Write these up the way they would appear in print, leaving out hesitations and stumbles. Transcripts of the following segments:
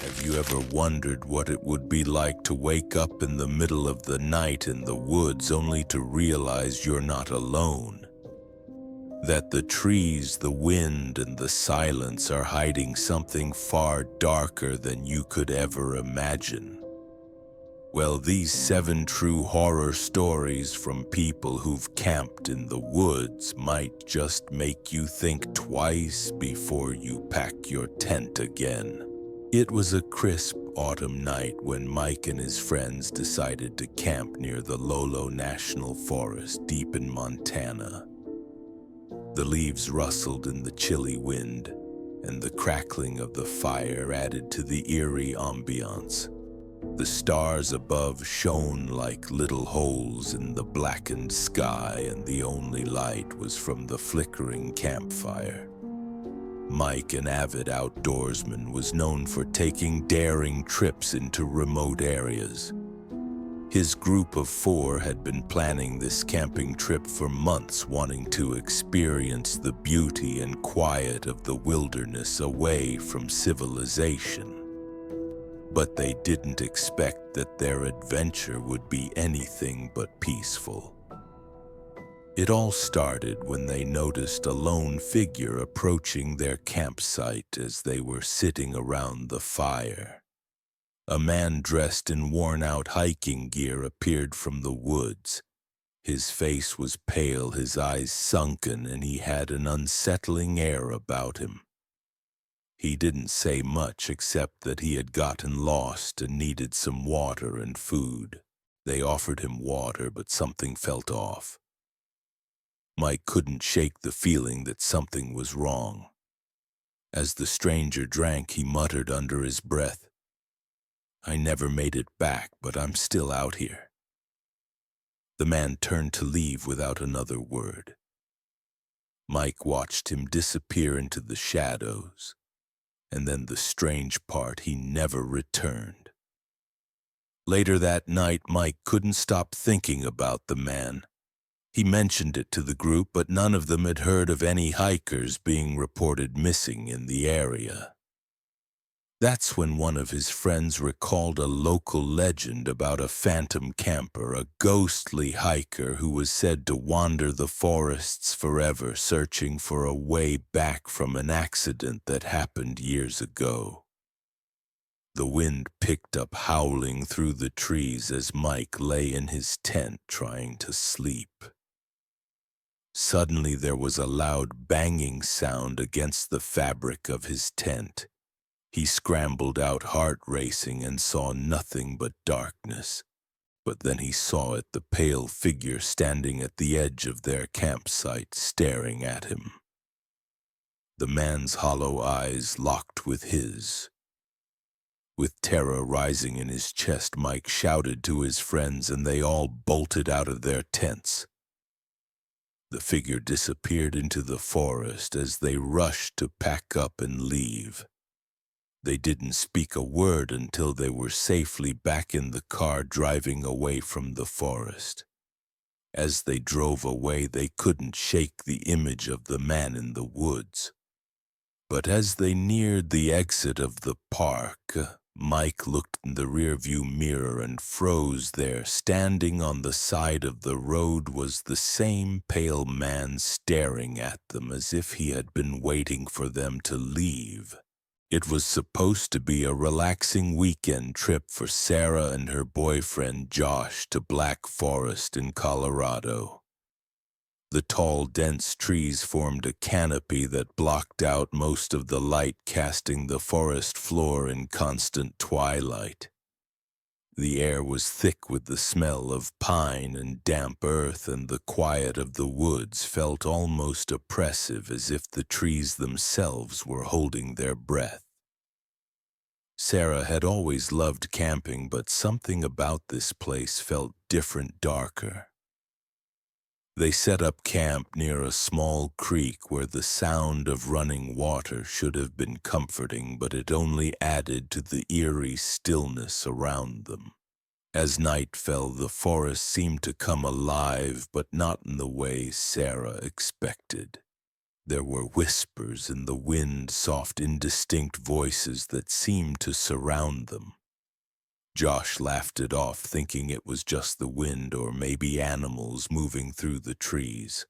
Have you ever wondered what it would be like to wake up in the middle of the night in the woods only to realize you're not alone? That the trees, the wind, and the silence are hiding something far darker than you could ever imagine? Well, these 7 true horror stories from people who've camped in the woods might just make you think twice before you pack your tent again. It was a crisp autumn night when Mike and his friends decided to camp near the Lolo National Forest deep in Montana. The leaves rustled in the chilly wind, and the crackling of the fire added to the eerie ambiance. The stars above shone like little holes in the blackened sky, and the only light was from the flickering campfire. Mike, an avid outdoorsman, was known for taking daring trips into remote areas. His group of 4 had been planning this camping trip for months, wanting to experience the beauty and quiet of the wilderness away from civilization. But they didn't expect that their adventure would be anything but peaceful. It all started when they noticed a lone figure approaching their campsite as they were sitting around the fire. A man dressed in worn-out hiking gear appeared from the woods. His face was pale, his eyes sunken, and he had an unsettling air about him. He didn't say much except that he had gotten lost and needed some water and food. They offered him water, but something felt off. Mike couldn't shake the feeling that something was wrong. As the stranger drank, he muttered under his breath, "I never made it back, but I'm still out here." The man turned to leave without another word. Mike watched him disappear into the shadows, and then the strange part, he never returned. Later that night, Mike couldn't stop thinking about the man. He mentioned it to the group, but none of them had heard of any hikers being reported missing in the area. That's when one of his friends recalled a local legend about a phantom camper, a ghostly hiker who was said to wander the forests forever, searching for a way back from an accident that happened years ago. The wind picked up, howling through the trees as Mike lay in his tent trying to sleep. Suddenly there was a loud banging sound against the fabric of his tent. He scrambled out, heart racing, and saw nothing but darkness. But then he saw it, the pale figure standing at the edge of their campsite, staring at him. The man's hollow eyes locked with his. With terror rising in his chest, Mike shouted to his friends, and they all bolted out of their tents. The figure disappeared into the forest as they rushed to pack up and leave. They didn't speak a word until they were safely back in the car driving away from the forest. As they drove away, they couldn't shake the image of the man in the woods. But as they neared the exit of the park, Mike looked in the rearview mirror and froze there. Standing on the side of the road was the same pale man, staring at them as if he had been waiting for them to leave. It was supposed to be a relaxing weekend trip for Sarah and her boyfriend Josh to Black Forest in Colorado. The tall, dense trees formed a canopy that blocked out most of the light, casting the forest floor in constant twilight. The air was thick with the smell of pine and damp earth, and the quiet of the woods felt almost oppressive, as if the trees themselves were holding their breath. Sarah had always loved camping, but something about this place felt different, darker. They set up camp near a small creek where the sound of running water should have been comforting, but it only added to the eerie stillness around them. As night fell, the forest seemed to come alive, but not in the way Sarah expected. There were whispers in the wind, soft, indistinct voices that seemed to surround them. Josh laughed it off, thinking it was just the wind or maybe animals moving through the trees.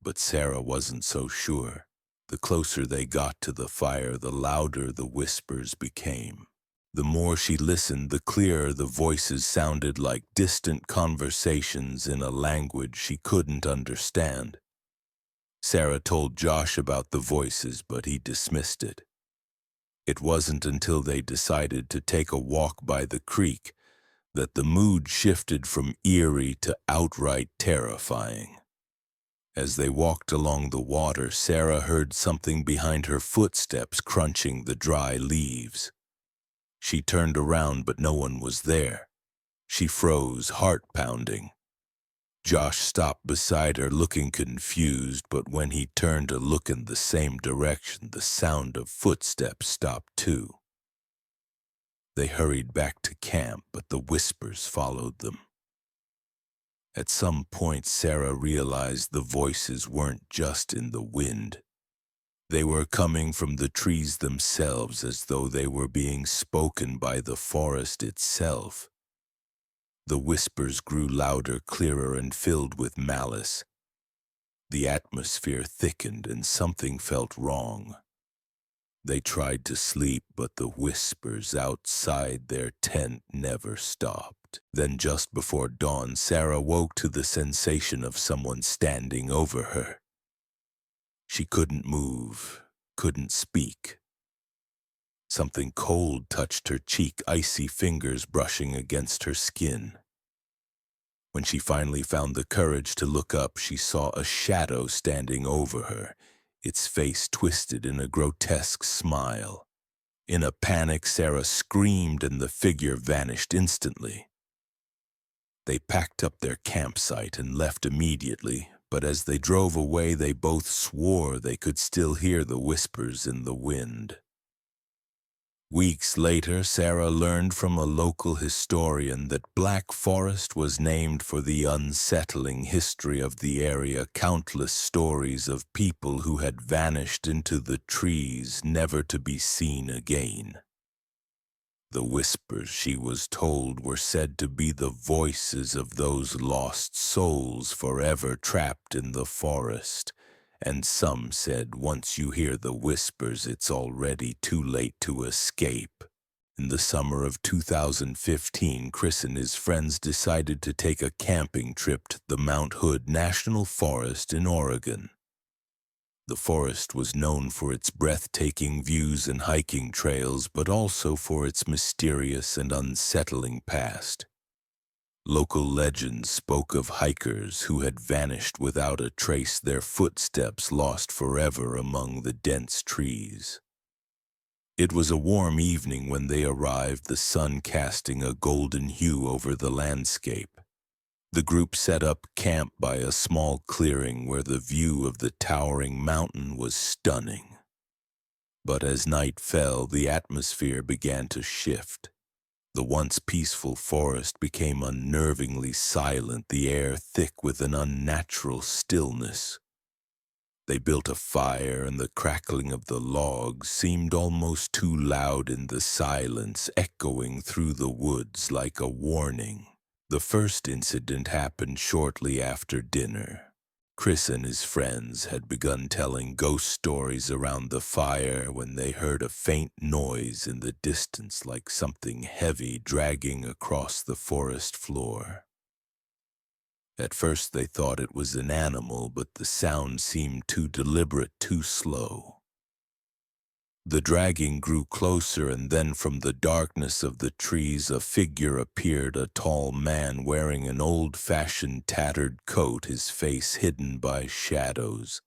But Sarah wasn't so sure. The closer they got to the fire, the louder the whispers became. The more she listened, the clearer the voices sounded, like distant conversations in a language she couldn't understand. Sarah told Josh about the voices, but he dismissed it. It wasn't until they decided to take a walk by the creek that the mood shifted from eerie to outright terrifying. As they walked along the water, Sarah heard something behind her, footsteps crunching the dry leaves. She turned around, but no one was there. She froze, heart pounding. Josh stopped beside her, looking confused, but when he turned to look in the same direction, the sound of footsteps stopped too. They hurried back to camp, but the whispers followed them. At some point, Sarah realized the voices weren't just in the wind. They were coming from the trees themselves, as though they were being spoken by the forest itself. The whispers grew louder, clearer, and filled with malice. The atmosphere thickened, and something felt wrong. They tried to sleep, but the whispers outside their tent never stopped. Then, just before dawn, Sarah woke to the sensation of someone standing over her. She couldn't move, couldn't speak. Something cold touched her cheek, icy fingers brushing against her skin. When she finally found the courage to look up, she saw a shadow standing over her, its face twisted in a grotesque smile. In a panic, Sarah screamed and the figure vanished instantly. They packed up their campsite and left immediately, but as they drove away, they both swore they could still hear the whispers in the wind. Weeks later, Sarah learned from a local historian that Black Forest was named for the unsettling history of the area, countless stories of people who had vanished into the trees, never to be seen again. The whispers, she was told, were said to be the voices of those lost souls forever trapped in the forest. And some said once you hear the whispers, it's already too late to escape. In the summer of 2015, Chris and his friends decided to take a camping trip to the Mount Hood National Forest in Oregon. The forest was known for its breathtaking views and hiking trails, but also for its mysterious and unsettling past. Local legends spoke of hikers who had vanished without a trace, their footsteps lost forever among the dense trees. It was a warm evening when they arrived, the sun casting a golden hue over the landscape. The group set up camp by a small clearing where the view of the towering mountain was stunning. But as night fell, the atmosphere began to shift. The once peaceful forest became unnervingly silent, the air thick with an unnatural stillness. They built a fire, and the crackling of the logs seemed almost too loud in the silence, echoing through the woods like a warning. The first incident happened shortly after dinner. Chris and his friends had begun telling ghost stories around the fire when they heard a faint noise in the distance, like something heavy dragging across the forest floor. At first they thought it was an animal, but the sound seemed too deliberate, too slow. The dragging grew closer, and then from the darkness of the trees a figure appeared, a tall man wearing an old-fashioned tattered coat, his face hidden by shadows.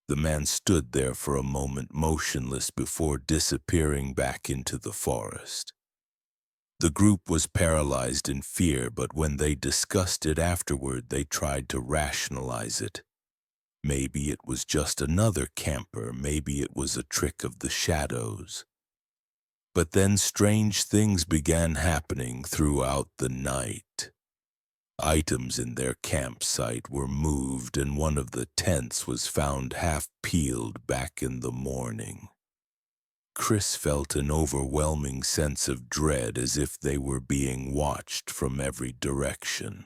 The man stood there for a moment, motionless, before disappearing back into the forest. The group was paralyzed in fear, but when they discussed it afterward, they tried to rationalize it. Maybe it was just another camper, maybe it was a trick of the shadows. But then strange things began happening throughout the night. Items in their campsite were moved, and one of the tents was found half peeled back in the morning. Chris felt an overwhelming sense of dread, as if they were being watched from every direction.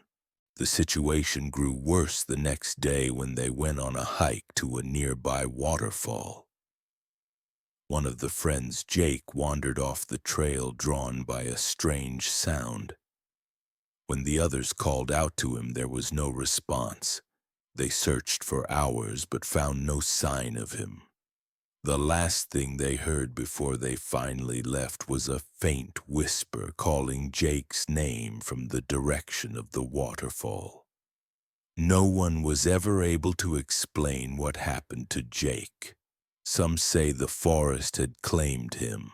The situation grew worse the next day when they went on a hike to a nearby waterfall. One of the friends, Jake, wandered off the trail, drawn by a strange sound. When the others called out to him, there was no response. They searched for hours but found no sign of him. The last thing they heard before they finally left was a faint whisper calling Jake's name from the direction of the waterfall. No one was ever able to explain what happened to Jake. Some say the forest had claimed him.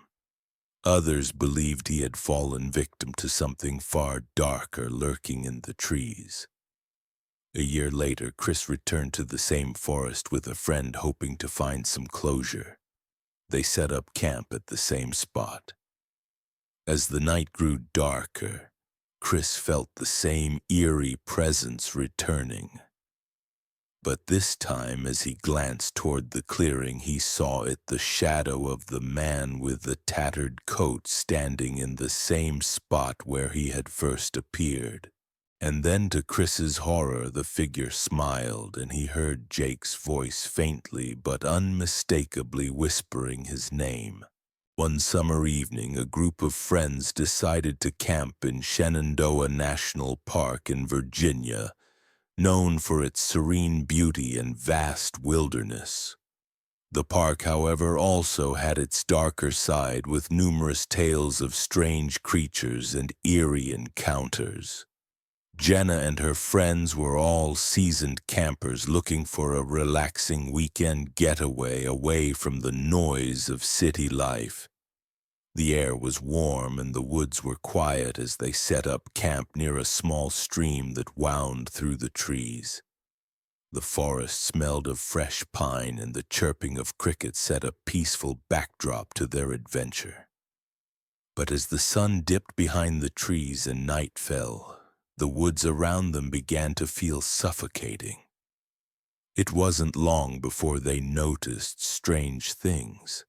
Others believed he had fallen victim to something far darker lurking in the trees. A year later, Chris returned to the same forest with a friend, hoping to find some closure. They set up camp at the same spot. As the night grew darker, Chris felt the same eerie presence returning. But this time, as he glanced toward the clearing, he saw it the shadow of the man with the tattered coat standing in the same spot where he had first appeared. And then, to Chris's horror, the figure smiled, and he heard Jake's voice faintly but unmistakably whispering his name. One summer evening, a group of friends decided to camp in Shenandoah National Park in Virginia, known for its serene beauty and vast wilderness. The park, however, also had its darker side, with numerous tales of strange creatures and eerie encounters. Jenna and her friends were all seasoned campers looking for a relaxing weekend getaway away from the noise of city life. The air was warm and the woods were quiet as they set up camp near a small stream that wound through the trees. The forest smelled of fresh pine, and the chirping of crickets set a peaceful backdrop to their adventure. But as the sun dipped behind the trees and night fell, the woods around them began to feel suffocating. It wasn't long before they noticed strange things.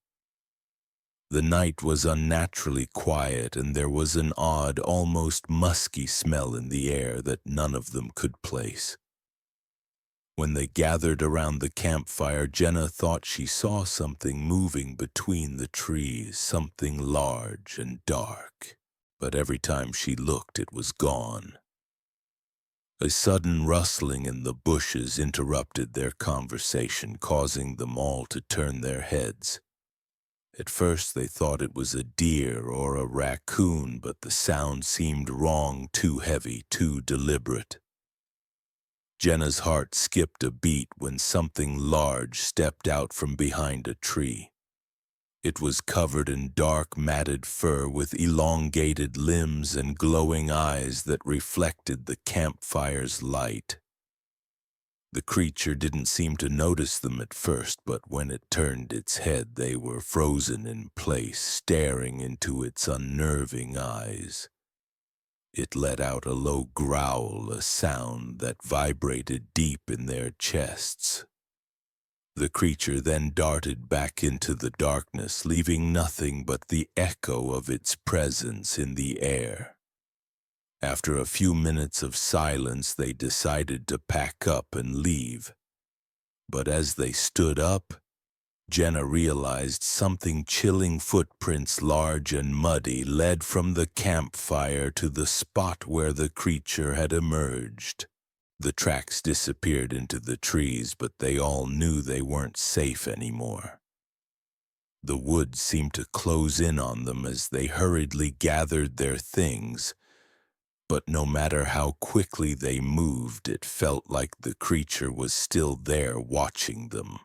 The night was unnaturally quiet, and there was an odd, almost musky smell in the air that none of them could place. When they gathered around the campfire, Jenna thought she saw something moving between the trees, something large and dark. But every time she looked, it was gone. A sudden rustling in the bushes interrupted their conversation, causing them all to turn their heads. At first they thought it was a deer or a raccoon, but the sound seemed wrong, too heavy, too deliberate. Jenna's heart skipped a beat when something large stepped out from behind a tree. It was covered in dark, matted fur with elongated limbs and glowing eyes that reflected the campfire's light. The creature didn't seem to notice them at first, but when it turned its head, they were frozen in place, staring into its unnerving eyes. It let out a low growl, a sound that vibrated deep in their chests. The creature then darted back into the darkness, leaving nothing but the echo of its presence in the air. After a few minutes of silence, they decided to pack up and leave. But as they stood up, Jenna realized something chilling. Footprints, large and muddy, led from the campfire to the spot where the creature had emerged. The tracks disappeared into the trees, but they all knew they weren't safe anymore. The woods seemed to close in on them as they hurriedly gathered their things. But no matter how quickly they moved, it felt like the creature was still there watching them.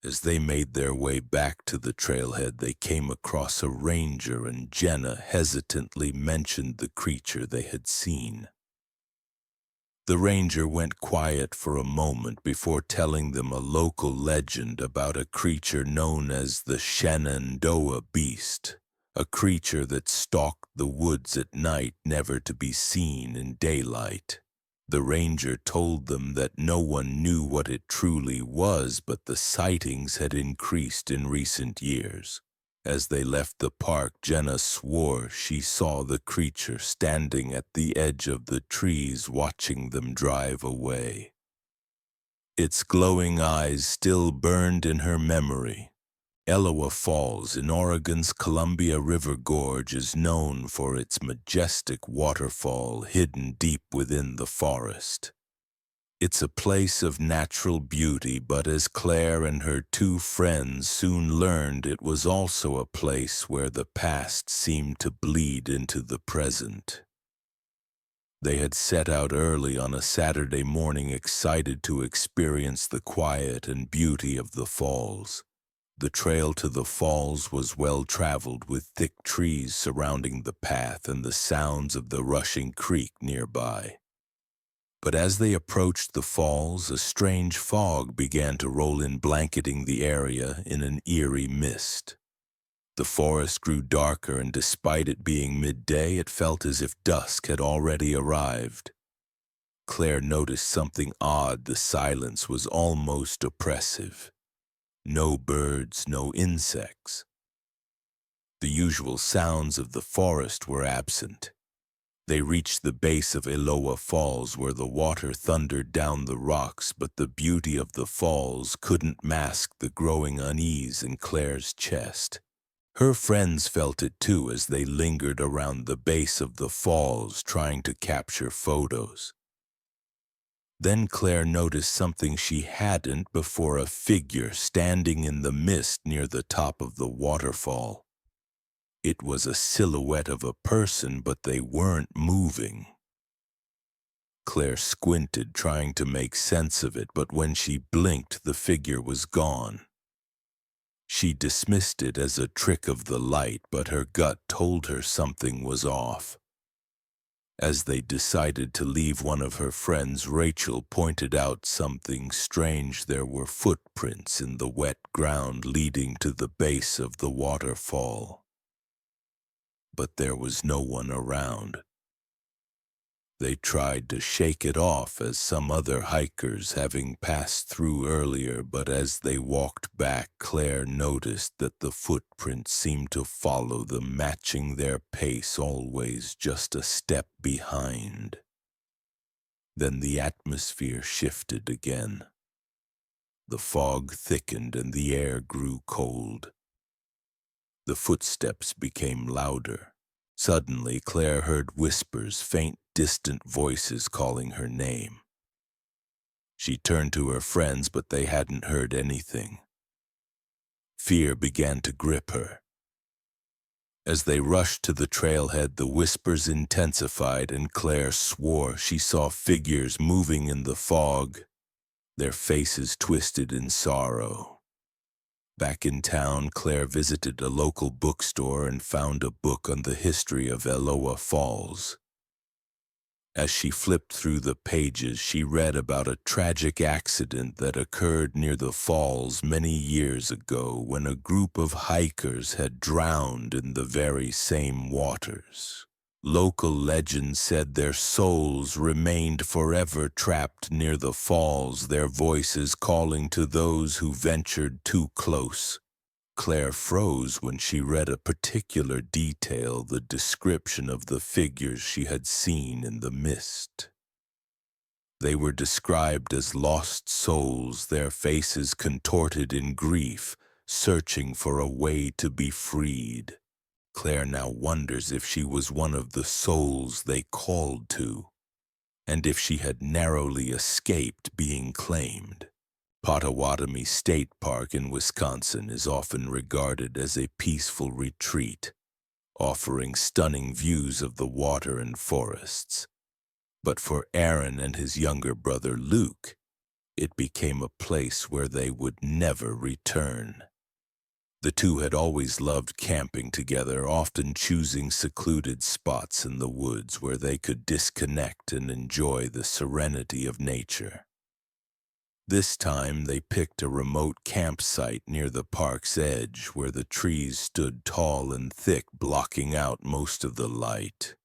As they made their way back to the trailhead, they came across a ranger, and Jenna hesitantly mentioned the creature they had seen. The ranger went quiet for a moment before telling them a local legend about a creature known as the Shenandoah Beast, a creature that stalked the woods at night, never to be seen in daylight. The ranger told them that no one knew what it truly was, but the sightings had increased in recent years. As they left the park, Jenna swore she saw the creature standing at the edge of the trees, watching them drive away. Its glowing eyes still burned in her memory. Elloa Falls in Oregon's Columbia River Gorge is known for its majestic waterfall hidden deep within the forest. It's a place of natural beauty, but as Claire and her two friends soon learned, it was also a place where the past seemed to bleed into the present. They had set out early on a Saturday morning, excited to experience the quiet and beauty of the falls. The trail to the falls was well traveled, with thick trees surrounding the path and the sounds of the rushing creek nearby. But as they approached the falls, a strange fog began to roll in, blanketing the area in an eerie mist. The forest grew darker, and despite it being midday, it felt as if dusk had already arrived. Claire noticed something odd. The silence was almost oppressive. No birds, no insects. The usual sounds of the forest were absent. They reached the base of Elloa Falls, where the water thundered down the rocks, but the beauty of the falls couldn't mask the growing unease in Claire's chest. Her friends felt it too as they lingered around the base of the falls, trying to capture photos. Then Claire noticed something she hadn't before: a figure standing in the mist near the top of the waterfall. It was a silhouette of a person, but they weren't moving. Claire squinted, trying to make sense of it, but when she blinked, the figure was gone. She dismissed it as a trick of the light, but her gut told her something was off. As they decided to leave, one of her friends, Rachel, pointed out something strange. There were footprints in the wet ground leading to the base of the waterfall. But there was no one around. They tried to shake it off as some other hikers, having passed through earlier, but as they walked back, Claire noticed that the footprints seemed to follow them, matching their pace, always just a step behind. Then the atmosphere shifted again. The fog thickened and the air grew cold. The footsteps became louder. Suddenly, Claire heard whispers, faint, distant voices calling her name. She turned to her friends, but they hadn't heard anything. Fear began to grip her. As they rushed to the trailhead, the whispers intensified, and Claire swore she saw figures moving in the fog, their faces twisted in sorrow. Back in town, Claire visited a local bookstore and found a book on the history of Elloa Falls. As she flipped through the pages, she read about a tragic accident that occurred near the falls many years ago, when a group of hikers had drowned in the very same waters. Local legend said their souls remained forever trapped near the falls, their voices calling to those who ventured too close. Claire froze when she read a particular detail, the description of the figures she had seen in the mist. They were described as lost souls, their faces contorted in grief, searching for a way to be freed. Claire now wonders if she was one of the souls they called to, and if she had narrowly escaped being claimed. Potawatomi State Park in Wisconsin is often regarded as a peaceful retreat, offering stunning views of the water and forests. But for Aaron and his younger brother Luke, it became a place where they would never return. The two had always loved camping together, often choosing secluded spots in the woods where they could disconnect and enjoy the serenity of nature. This time they picked a remote campsite near the park's edge where the trees stood tall and thick, blocking out most of the light.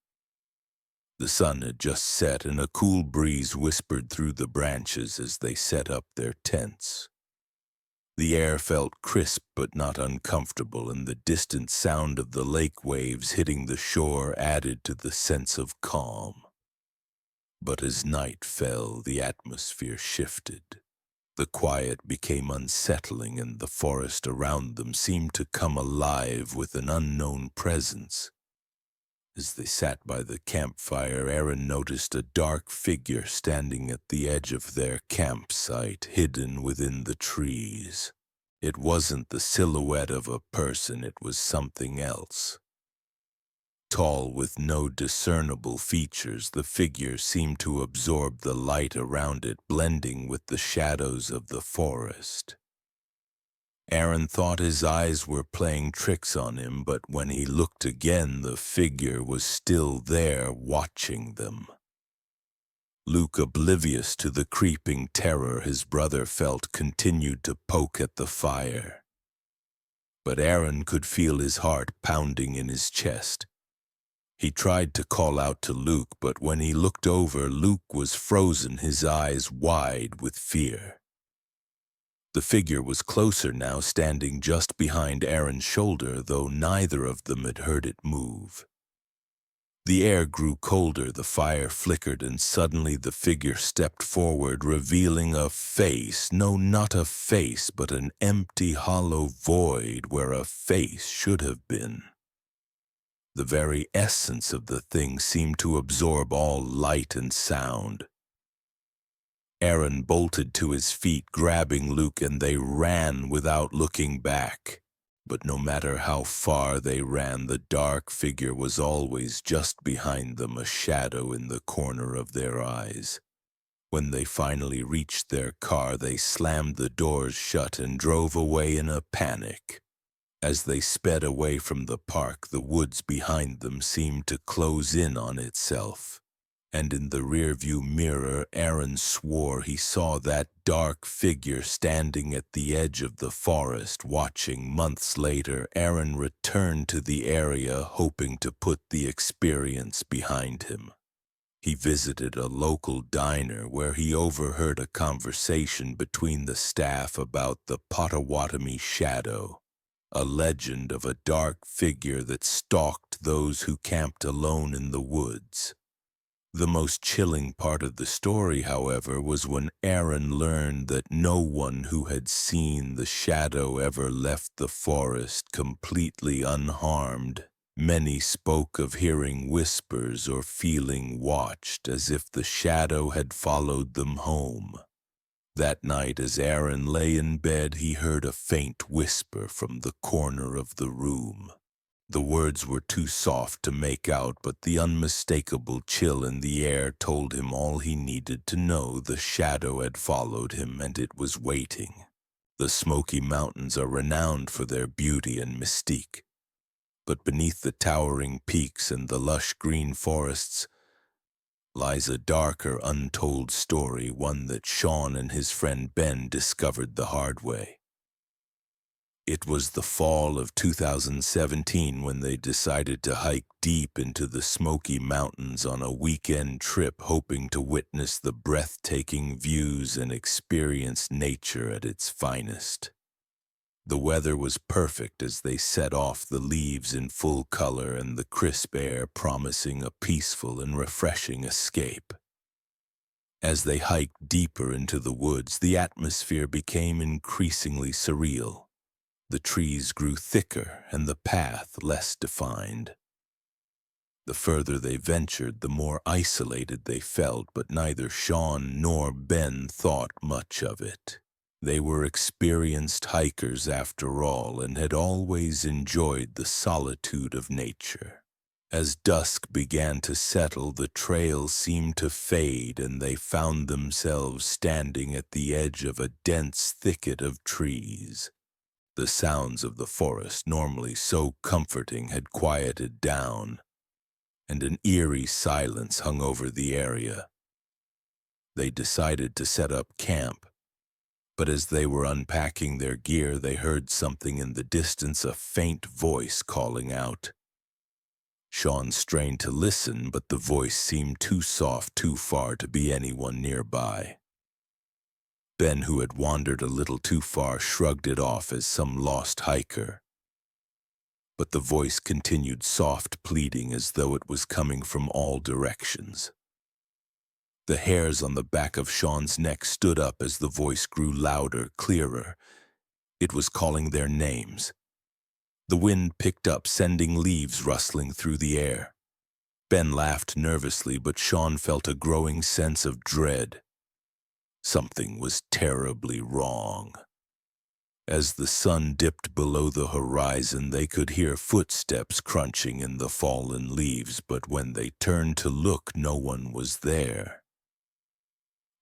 The sun had just set and a cool breeze whispered through the branches as they set up their tents. The air felt crisp but not uncomfortable, and the distant sound of the lake waves hitting the shore added to the sense of calm. But as night fell, the atmosphere shifted. The quiet became unsettling, and the forest around them seemed to come alive with an unknown presence. As they sat by the campfire, Aaron noticed a dark figure standing at the edge of their campsite, hidden within the trees. It wasn't the silhouette of a person, it was something else. Tall with no discernible features, the figure seemed to absorb the light around it, blending with the shadows of the forest. Aaron thought his eyes were playing tricks on him, but when he looked again, the figure was still there, watching them. Luke, oblivious to the creeping terror his brother felt, continued to poke at the fire. But Aaron could feel his heart pounding in his chest. He tried to call out to Luke, but when he looked over, Luke was frozen, his eyes wide with fear. The figure was closer now, standing just behind Aaron's shoulder, though neither of them had heard it move. The air grew colder, the fire flickered, and suddenly the figure stepped forward, revealing a face. No, not a face, but an empty, hollow void where a face should have been. The very essence of the thing seemed to absorb all light and sound. Aaron bolted to his feet, grabbing Luke, and they ran without looking back. But no matter how far they ran, the dark figure was always just behind them, a shadow in the corner of their eyes. When they finally reached their car, they slammed the doors shut and drove away in a panic. As they sped away from the park, the woods behind them seemed to close in on itself. And in the rearview mirror, Aaron swore he saw that dark figure standing at the edge of the forest, watching. Months later, Aaron returned to the area, hoping to put the experience behind him. He visited a local diner where he overheard a conversation between the staff about the Potawatomi Shadow, a legend of a dark figure that stalked those who camped alone in the woods. The most chilling part of the story, however, was when Aaron learned that no one who had seen the shadow ever left the forest completely unharmed. Many spoke of hearing whispers or feeling watched, as if the shadow had followed them home. That night, as Aaron lay in bed, he heard a faint whisper from the corner of the room. The words were too soft to make out, but the unmistakable chill in the air told him all he needed to know. The shadow had followed him, and it was waiting. The Smoky Mountains are renowned for their beauty and mystique, but beneath the towering peaks and the lush green forests lies a darker, untold story, one that Sean and his friend Ben discovered the hard way. It was the fall of 2017 when they decided to hike deep into the Smoky Mountains on a weekend trip, hoping to witness the breathtaking views and experience nature at its finest. The weather was perfect as they set off, the leaves in full color and the crisp air promising a peaceful and refreshing escape. As they hiked deeper into the woods, the atmosphere became increasingly surreal. The trees grew thicker and the path less defined. The further they ventured, the more isolated they felt, but neither Sean nor Ben thought much of it. They were experienced hikers after all, and had always enjoyed the solitude of nature. As dusk began to settle, the trail seemed to fade, and they found themselves standing at the edge of a dense thicket of trees. The sounds of the forest, normally so comforting, had quieted down, and an eerie silence hung over the area. They decided to set up camp, But as they were unpacking their gear, they heard something in the distance, a faint voice calling out. Sean strained to listen, but the voice seemed too soft, too far to be anyone nearby. Ben, who had wandered a little too far, shrugged it off as some lost hiker. But the voice continued, soft, pleading, as though it was coming from all directions. The hairs on the back of Sean's neck stood up as the voice grew louder, clearer. It was calling their names. The wind picked up, sending leaves rustling through the air. Ben laughed nervously, but Sean felt a growing sense of dread. Something was terribly wrong. As the sun dipped below the horizon, they could hear footsteps crunching in the fallen leaves, but when they turned to look, no one was there.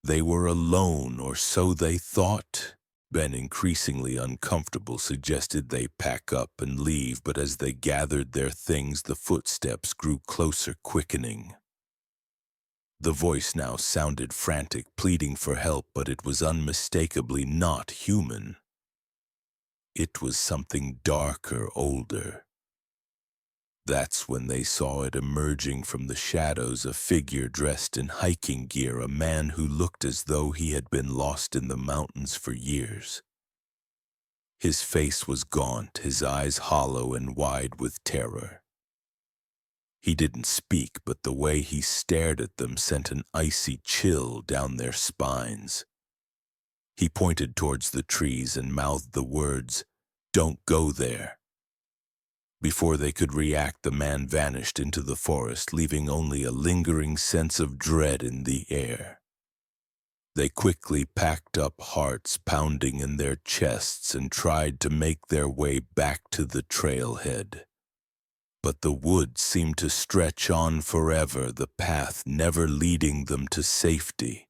They were alone, or so they thought. Ben, increasingly uncomfortable, suggested they pack up and leave, but as they gathered their things, the footsteps grew closer, quickening. The voice now sounded frantic, pleading for help, but it was unmistakably not human. It was something darker, older. That's when they saw it emerging from the shadows, a figure dressed in hiking gear, a man who looked as though he had been lost in the mountains for years. His face was gaunt, his eyes hollow and wide with terror. He didn't speak, but the way he stared at them sent an icy chill down their spines. He pointed towards the trees and mouthed the words, "Don't go there." Before they could react, the man vanished into the forest, leaving only a lingering sense of dread in the air. They quickly packed up, hearts pounding in their chests, and tried to make their way back to the trailhead. But the woods seemed to stretch on forever, the path never leading them to safety.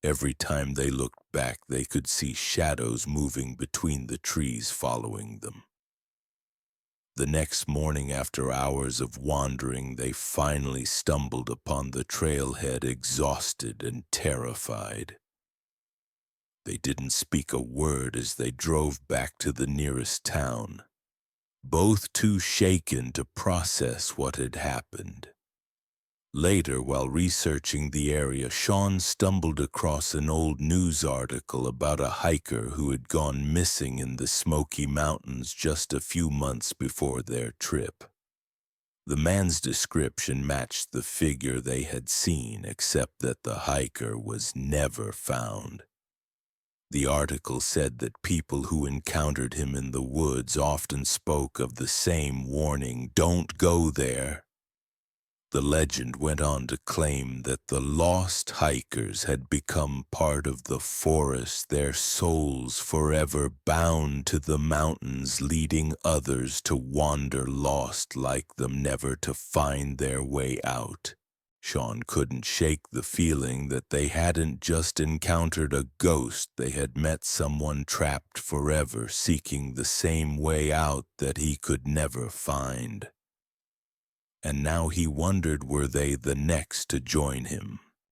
Every time they looked back, they could see shadows moving between the trees following them. The next morning, after hours of wandering, they finally stumbled upon the trailhead, exhausted and terrified. They didn't speak a word as they drove back to the nearest town, both too shaken to process what had happened. Later, while researching the area, Sean stumbled across an old news article about a hiker who had gone missing in the Smoky Mountains just a few months before their trip. The man's description matched the figure they had seen, except that the hiker was never found. The article said that people who encountered him in the woods often spoke of the same warning, "Don't go there." The legend went on to claim that the lost hikers had become part of the forest, their souls forever bound to the mountains, leading others to wander lost like them, never to find their way out. Sean couldn't shake the feeling that they hadn't just encountered a ghost, they had met someone trapped forever, seeking the same way out that he could never find. And now he wondered, were they the next to join him?